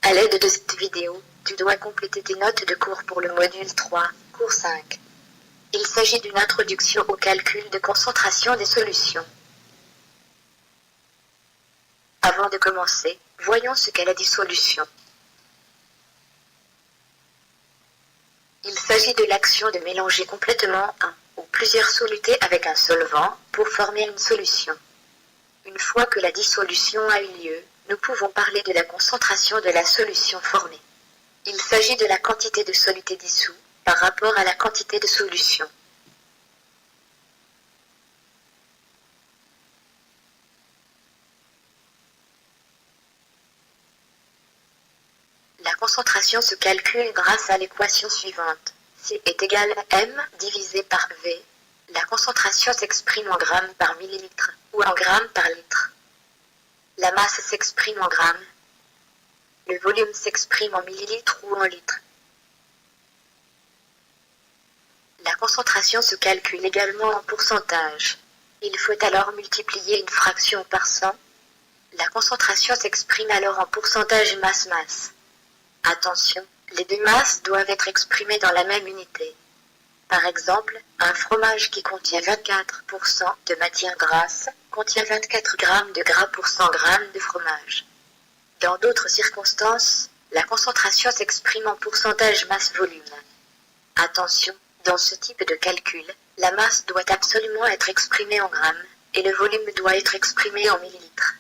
À l'aide de cette vidéo, tu dois compléter tes notes de cours pour le module 3, cours 5. Il s'agit d'une introduction au calcul de concentration des solutions. Avant de commencer, voyons ce qu'est la dissolution. Il s'agit de l'action de mélanger complètement un ou plusieurs solutés avec un solvant pour former une solution. Une fois que la dissolution a eu lieu, nous pouvons parler de la concentration de la solution formée. Il s'agit de la quantité de soluté dissous par rapport à la quantité de solution. La concentration se calcule grâce à l'équation suivante. C est égal à M divisé par V. La concentration s'exprime en grammes par millilitre ou en grammes par litre. La masse s'exprime en grammes. Le volume s'exprime en millilitres ou en litres. La concentration se calcule également en pourcentage. Il faut alors multiplier une fraction par 100. La concentration s'exprime alors en pourcentage masse-masse. Attention, les deux masses doivent être exprimées dans la même unité. Par exemple, un fromage qui contient 24% de matière grasse contient 24 grammes de gras pour 100 grammes de fromage. Dans d'autres circonstances, la concentration s'exprime en pourcentage masse-volume. Attention, dans ce type de calcul, la masse doit absolument être exprimée en grammes et le volume doit être exprimé en millilitres.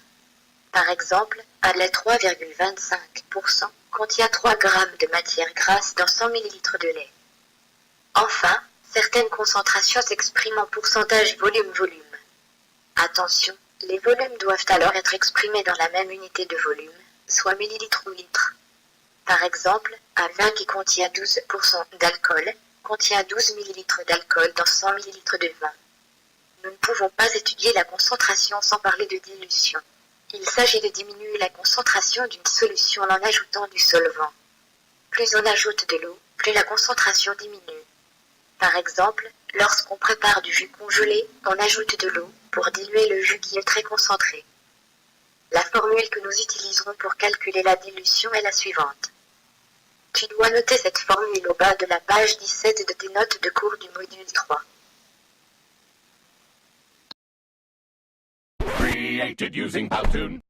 Par exemple, un lait 3,25% contient 3 grammes de matière grasse dans 100 ml de lait. Enfin, certaines concentrations s'expriment en pourcentage volume-volume. Attention, les volumes doivent alors être exprimés dans la même unité de volume, soit millilitres ou litres. Par exemple, un vin qui contient 12% d'alcool contient 12 ml d'alcool dans 100 ml de vin. Nous ne pouvons pas étudier la concentration sans parler de dilution. Il s'agit de diminuer la concentration d'une solution en ajoutant du solvant. Plus on ajoute de l'eau, plus la concentration diminue. Par exemple, lorsqu'on prépare du jus congelé, on ajoute de l'eau pour diluer le jus qui est très concentré. La formule que nous utiliserons pour calculer la dilution est la suivante. Tu dois noter cette formule au bas de la page 17 de tes notes de cours du module 3. Created using Powtoon.